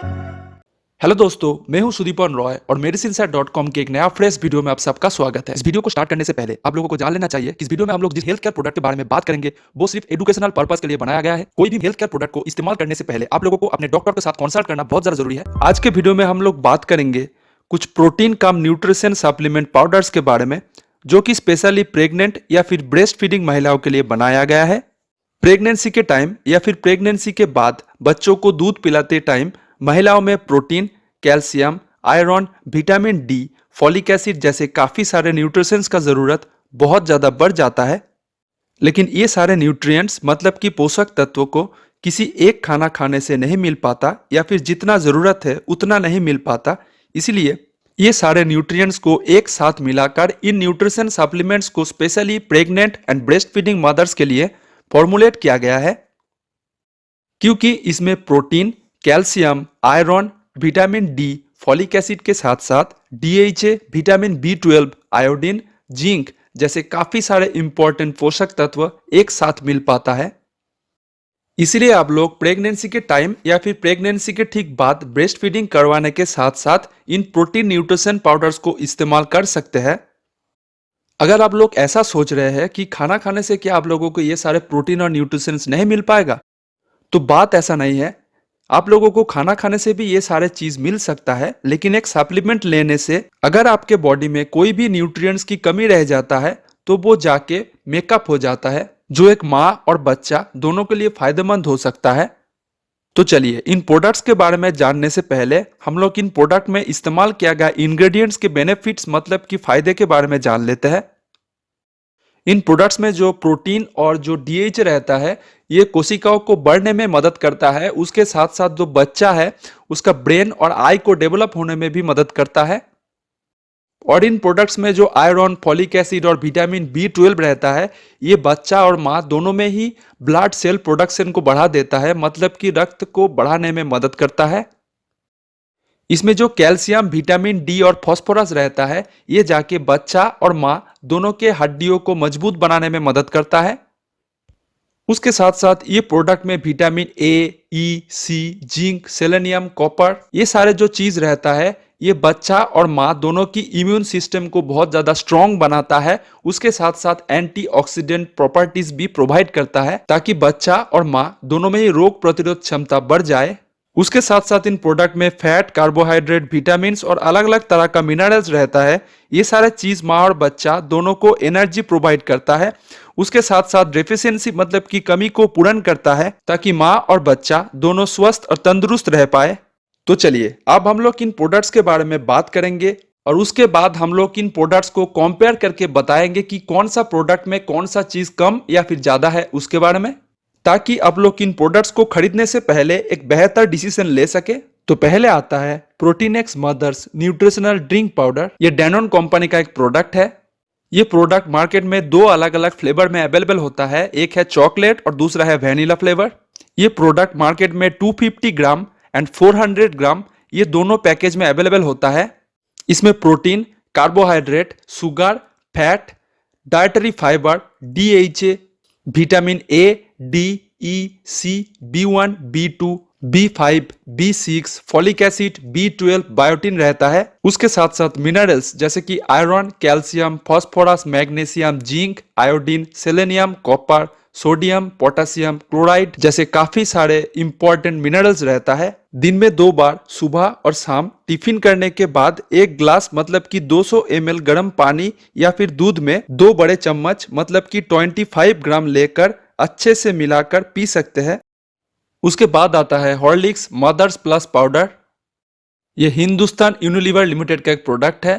Hello दोस्तों, मैं हूं सुदीपन रॉय और medicineset.com के एक नया फ्रेश वीडियो में आप सबका स्वागत है। इस वीडियो को स्टार्ट करने से पहले आप लोगों को जान लेना चाहिए कि इस वीडियो में हम लोग जिस हेल्थ केयर प्रोडक्ट के बारे में बात करेंगे वो सिर्फ एजुकेशनल पर्पस के लिए बनाया गया है। कोई भी हेल्थ केयर प्रोडक्ट को इस्तेमाल करने से पहले आप लोगों को अपने डॉक्टर के साथ कंसल्ट करना बहुत ज्यादा जरूरी है। आज के वीडियो में हम लोग बात करेंगे कुछ प्रोटीन कम न्यूट्रिशन सप्लीमेंट पाउडर्स के बारे में, जो कि स्पेशली प्रेग्नेंट या फिर ब्रेस्ट फीडिंग महिलाओं के लिए बनाया गया है। प्रेगनेंसी के टाइम या फिर प्रेगनेंसी के बाद बच्चों को दूध पिलाते टाइम महिलाओं में protein, calcium, iron, vitamin D, folic acid जैसे काफी सारे न्यूट्रिशंस का जरूरत बहुत ज्यादा बढ़ जाता है। लेकिन ये सारे न्यूट्रिएंट्स मतलब कि पोषक तत्वों को किसी एक खाना खाने से नहीं मिल पाता या फिर जितना जरूरत है उतना नहीं मिल पाता। इसलिए ये सारे न्यूट्रिएंट्स को एक साथ मिलाकर इन न्यूट्रिशन सप्लीमेंट्स को specially pregnant and breast feeding mother's के लिए फॉर्मुलेट किया गया है, क्योंकि इसमें protein, calcium, iron, vitamin D, folic acid के साथ साथ DHA, vitamin B12, iodine, zinc जैसे काफी सारे इंपॉर्टेंट पोषक तत्व एक साथ मिल पाता है। इसलिए आप लोग प्रेगनेंसी के टाइम या फिर प्रेगनेंसी के ठीक बाद ब्रेस्ट फीडिंग करवाने के साथ साथ इन प्रोटीन न्यूट्रिशन पाउडर्स को इस्तेमाल कर सकते हैं। अगर आप लोग ऐसा सोच रहे हैं कि खाना खाने से क्या आप लोगों को ये सारे प्रोटीन और न्यूट्रिशंस नहीं मिल पाएगा, तो बात ऐसा नहीं है। आप लोगों को खाना खाने से भी ये सारे चीज मिल सकता है, लेकिन एक सप्लीमेंट लेने से अगर आपके बॉडी में कोई भी न्यूट्रिएंट्स की कमी रह जाता है तो वो जाके मेकअप हो जाता है, जो एक माँ और बच्चा दोनों के लिए फायदेमंद हो सकता है। तो चलिए इन प्रोडक्ट्स के बारे में जानने से पहले हम लोग इन प्रोडक्ट में इस्तेमाल किया गया इंग्रेडिएंट्स के बेनिफिट्स मतलब कि फायदे के बारे में जान लेते हैं। इन प्रोडक्ट्स में जो प्रोटीन और जो डीएच रहता है, ये कोशिकाओं को बढ़ने में मदद करता है। उसके साथ साथ जो बच्चा है उसका ब्रेन और आई को डेवलप होने में भी मदद करता है। और इन प्रोडक्ट्स में जो आयरन, फॉलिक एसिड और विटामिन बी12 रहता है, ये बच्चा और माँ दोनों में ही ब्लड सेल प्रोडक्शन को बढ़ा देता है, मतलब कि रक्त को बढ़ाने में मदद करता है। इसमें जो कैल्शियम, विटामिन डी और फास्फोरस रहता है, ये जाके बच्चा और माँ दोनों के हड्डियों को मजबूत बनाने में मदद करता है। उसके साथ साथ ये प्रोडक्ट में vitamin A, E, C, zinc, selenium, copper ये सारे जो चीज रहता है, ये बच्चा और माँ दोनों की इम्यून सिस्टम को बहुत ज्यादा स्ट्रांग बनाता है। उसके साथ साथ एंटीऑक्सीडेंट प्रॉपर्टीज भी प्रोवाइड करता है, ताकि बच्चा और माँ दोनों में ही रोग प्रतिरोध क्षमता बढ़ जाए। उसके साथ साथ इन प्रोडक्ट में फैट, कार्बोहाइड्रेट, विटामिन और अलग अलग तरह का मिनरल्स रहता है। ये सारे चीज माँ और बच्चा दोनों को एनर्जी प्रोवाइड करता है। उसके साथ साथ डेफिशिएंसी मतलब की कमी को पूर्ण करता है, ताकि माँ और बच्चा दोनों स्वस्थ और तंदुरुस्त रह पाए। तो चलिए अब हम लोग इन प्रोडक्ट्स के बारे में बात करेंगे और उसके बाद हम लोग इन प्रोडक्ट्स को कंपेयर करके बताएंगे कि कौन सा प्रोडक्ट में कौन सा चीज कम या फिर ज्यादा है उसके बारे में, ताकि आप लोग इन प्रोडक्ट्स को खरीदने से पहले एक बेहतर डिसीजन ले सके। तो पहले आता है protein X mothers nutritional drink powder. ये डैनोन कंपनी का एक प्रोडक्ट है। ये प्रोडक्ट मार्केट में दो अलग अलग फ्लेवर में अवेलेबल होता है, एक है चॉकलेट और दूसरा है वेनिला फ्लेवर। ये प्रोडक्ट मार्केट में 250 ग्राम एंड 400 ग्राम ये दोनों पैकेज में अवेलेबल होता है। इसमें protein, carbohydrate, sugar, fat, dietary fibre, DHA, vitamin A, D, E, C, B1, बी2, B5, B6, folic acid, B12, biotin रहता है। उसके साथ साथ मिनरल्स जैसे कि iron, calcium, phosphorus, magnesium, zinc, iodine, selenium, copper, sodium, potassium, chloride जैसे काफी सारे इंपॉर्टेंट मिनरल्स रहता है। दिन में 2 बार सुबह और शाम टिफिन करने के बाद 1 ग्लास मतलब कि 200 ml गर्म पानी या फिर दूध में 2 बड़े चम्मच मतलब कि 25 ग्राम लेकर अच्छे से मिलाकर पी सकते हैं। उसके बाद आता है हॉर्लिक्स मदर्स प्लस पाउडर। ये हिंदुस्तान यूनिलीवर लिमिटेड का एक प्रोडक्ट है।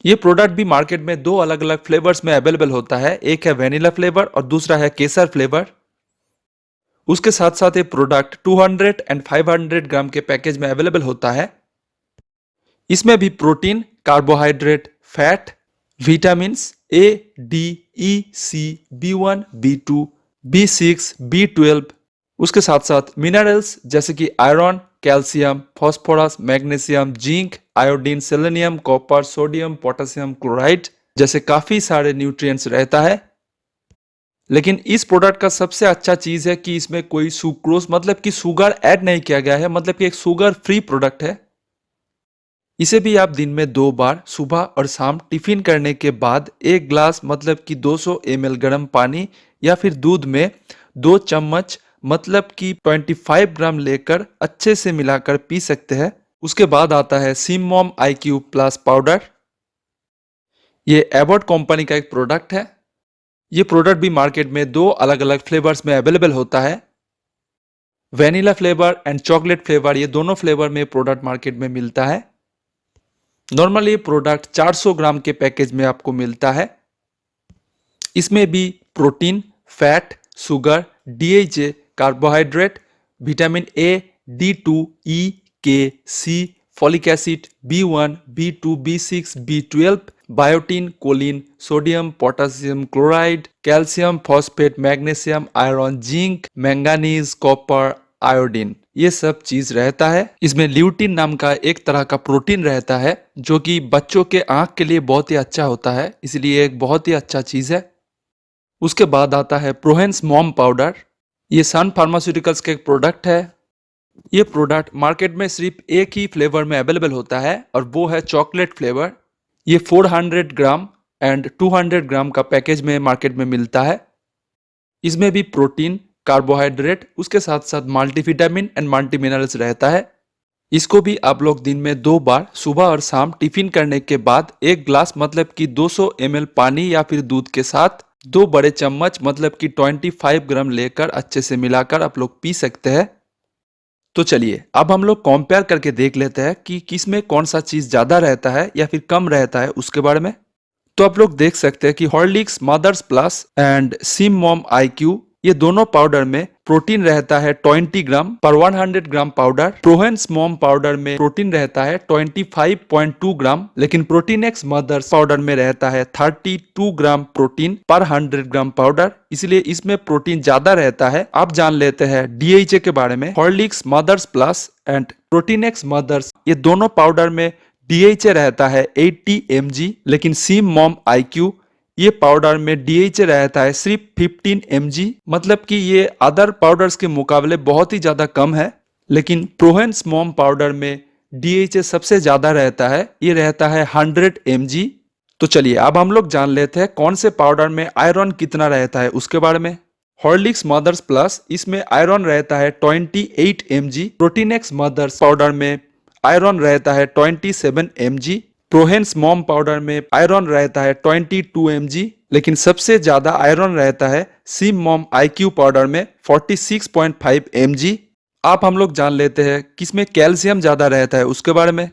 ये प्रोडक्ट भी मार्केट में 2 अलग अलग फ्लेवर्स में अवेलेबल होता है, एक है वेनिला फ्लेवर और दूसरा है केसर फ्लेवर। उसके साथ साथ ये प्रोडक्ट 200 एंड 500 ग्राम के पैकेज में अवेलेबल होता है। इसमें भी protein, carbohydrate, fat, vitamin A, D, E, C, B1, बी2, B6, B12 उसके साथ साथ मिनरल्स जैसे कि iron, calcium, phosphorus, magnesium, zinc, iodine, selenium, copper, sodium, potassium, chloride जैसे काफी सारे न्यूट्रिएंट्स रहता है। लेकिन इस प्रोडक्ट का सबसे अच्छा चीज़ है कि इसमें कोई सुक्रोज मतलब कि शुगर ऐड नहीं किया गया है, मतलब कि एक शुगर फ्री प्रोडक्ट है। इसे भी आप दिन में 2 बार सुबह और शाम टिफिन करने के बाद 1 ग्लास मतलब कि 200 ml गर्म पानी या फिर दूध में 2 चम्मच मतलब कि 25 ग्राम लेकर अच्छे से मिलाकर पी सकते हैं। उसके बाद आता है सिममॉम IQ प्लस पाउडर। ये एबॉट कंपनी का एक प्रोडक्ट है। ये प्रोडक्ट भी मार्केट में 2 अलग अलग फ्लेवर्स में अवेलेबल होता है। Vanilla flavour and chocolate flavour, ये दोनों फ्लेवर में प्रोडक्ट मार्केट में मिलता है। नॉर्मली ये प्रोडक्ट 400 ग्राम के पैकेज में आपको मिलता है। इसमें भी protein, fat, sugar, DHA, carbohydrate, vitamin A, D2, E, K, C, folic acid, B1, B2, B6, B12, biotin, choline, sodium, potassium chloride, calcium, phosphate, magnesium, iron, zinc, manganese, copper, iodine, ये सब चीज रहता है। इसमें ल्यूटिन नाम का एक तरह का प्रोटीन रहता है जो कि बच्चों के आंख के लिए बहुत ही अच्छा होता है, इसलिए एक बहुत ही अच्छा चीज है। उसके बाद आता है प्रोहेंस मॉम पाउडर। ये सन फार्मास्यूटिकल्स का एक प्रोडक्ट है। ये प्रोडक्ट मार्केट में सिर्फ एक ही फ्लेवर में अवेलेबल होता है और वो है चॉकलेट फ्लेवर। ये 400 ग्राम एंड 200 ग्राम का पैकेज में मार्केट में मिलता है। इसमें भी प्रोटीन, कार्बोहाइड्रेट, उसके साथ साथ मल्टीविटामिन एंड मल्टी मिनरल्स रहता है। इसको भी आप लोग दिन में 2 बार सुबह और शाम टिफिन करने के बाद 1 ग्लास मतलब कि 200 ml पानी या फिर दूध के साथ 2 बड़े चम्मच मतलब कि 25 ग्राम लेकर अच्छे से मिलाकर आप लोग पी सकते हैं। तो चलिए अब हम लोग कंपेयर करके देख लेते हैं कि किस में कौन सा चीज ज्यादा रहता है या फिर कम रहता है उसके बारे में। तो आप लोग देख सकते हैं कि हॉर्लिक्स मदर्स प्लस एंड सिममॉम IQ, ये दोनों पाउडर में प्रोटीन रहता है 20 ग्राम पर 100 ग्राम पाउडर। प्रोहेंस मॉम पाउडर में प्रोटीन रहता है 25.2 ग्राम, लेकिन प्रोटीन एक्स मदर्स पाउडर में रहता है 32 ग्राम प्रोटीन पर 100 ग्राम पाउडर, इसलिए इसमें प्रोटीन ज्यादा रहता है। आप जान लेते हैं DHA के बारे में। Horlicks mothers plus and protein X mothers, ये दोनों पाउडर में DHA रहता है 80 mg, लेकिन सिममॉम IQ ये पाउडर में DHA रहता है सिर्फ 15 mg, मतलब कि ये अदर पाउडर्स के मुकाबले बहुत ही ज्यादा कम है। लेकिन प्रोहेंस मॉम पाउडर में DHA सबसे ज्यादा रहता है, ये रहता है 100 mg। तो चलिए अब हम लोग जान लेते हैं कौन से पाउडर में आयरन कितना रहता है उसके बारे में। हॉर्लिक्स मदर्स प्लस, इसमें आयरन रहता है 28 mg। Protein X mothers powder में आयरन रहता है 27 mg। प्रोहेंस मॉम पाउडर में आयरन रहता है 22 mg, लेकिन सबसे ज्यादा आयरन रहता है सिममॉम IQ पाउडर में 46.5 mg। आप हम लोग जान लेते हैं किसमें कैल्शियम ज्यादा रहता है उसके बारे में।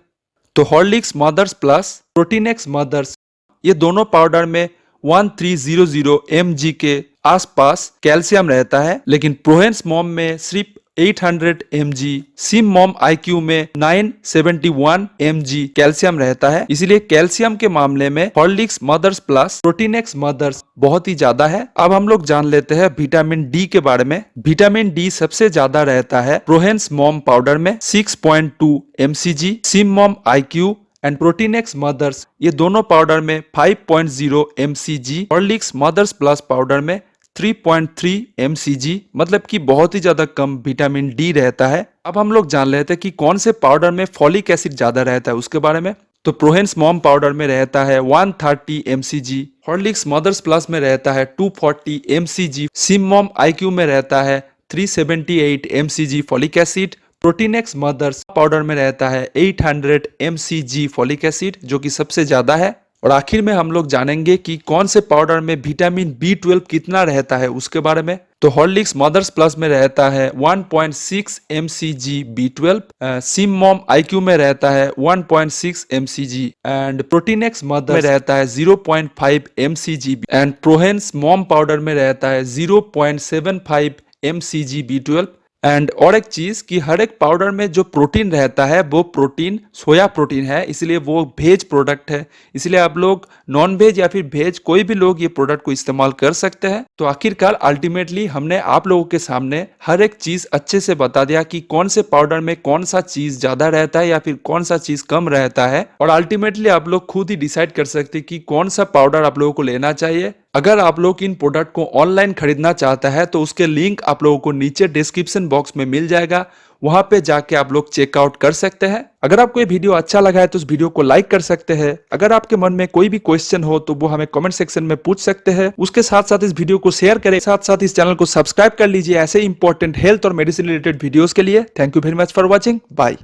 तो Horlicks mothers plus, protein X mothers, ये दोनों पाउडर में 1300 mg के आसपास कैल्शियम रहता है, लेकिन प्रोहेंस मॉम में सिर्फ 800 mg, सिममॉम IQ में 971 mg कैल्शियम रहता है, इसलिए कैल्शियम के मामले में Horlicks mothers plus protein X mothers बहुत ही ज्यादा है। अब हम लोग जान लेते हैं विटामिन D के बारे में। विटामिन D सबसे ज्यादा रहता है प्रोहेंस मॉम पाउडर में 6.2 mcg, Simmom IQ and protein X mothers, ये दोनों पाउडर में 5.0 mcg, Horlicks mothers plus powder में 3.3 mcg, मतलब कि बहुत ही ज्यादा कम विटामिन D रहता है। अब हम लोग जान लेते हैं कि कौन से पाउडर में फॉलिक एसिड ज्यादा रहता है उसके बारे में। तो प्रोहेंस मॉम पाउडर में रहता है 130 mcg, हॉर्लिक्स मदर्स प्लस में रहता है 240 mcg, सिममॉम IQ में रहता है 378 mcg folic acid, protein X mothers powder में रहता है 800 mcg फॉलिक एसिड, जो कि सबसे ज्यादा है। और आखिर में हम लोग जानेंगे कि कौन से पाउडर में विटामिन B12 कितना रहता है उसके बारे में। तो हॉर्लिक्स मदर्स प्लस में रहता है 1.6 mcg B12, सिममॉम IQ में रहता है 1.6 mcg and protein x mother में रहता है 0.5 mcg एंड प्रोहेंस मॉम पाउडर में रहता है 0.75 mcg B12। एंड और एक चीज कि हर एक पाउडर में जो प्रोटीन रहता है वो प्रोटीन सोया प्रोटीन है, इसलिए वो वेज प्रोडक्ट है, इसलिए आप लोग नॉन वेज या फिर वेज कोई भी लोग ये प्रोडक्ट को इस्तेमाल कर सकते हैं। तो आखिरकार अल्टीमेटली हमने आप लोगों के सामने हर एक चीज अच्छे से बता दिया कि कौन से पाउडर में कौन सा चीज ज्यादा रहता है या फिर कौन सा चीज कम रहता है, और अल्टीमेटली आप लोग खुद ही डिसाइड कर सकते हैं कि कौन सा पाउडर आप लोगों को लेना चाहिए। अगर आप लोग इन प्रोडक्ट को ऑनलाइन खरीदना चाहता है तो उसके लिंक आप लोगों को नीचे डिस्क्रिप्शन बॉक्स में मिल जाएगा, वहां पे जाके आप लोग चेकआउट कर सकते हैं। अगर आपको ये वीडियो अच्छा लगा है तो इस वीडियो को लाइक कर सकते हैं। अगर आपके मन में कोई भी क्वेश्चन हो तो वो हमें कमेंट सेक्शन में पूछ सकते हैं। उसके साथ साथ इस वीडियो को शेयर करें, साथ साथ इस चैनल को सब्सक्राइब कर लीजिए ऐसे इंपॉर्टेंट हेल्थ और मेडिसिन रिलेटेड वीडियोस के लिए। Thank you very much for watching, bye.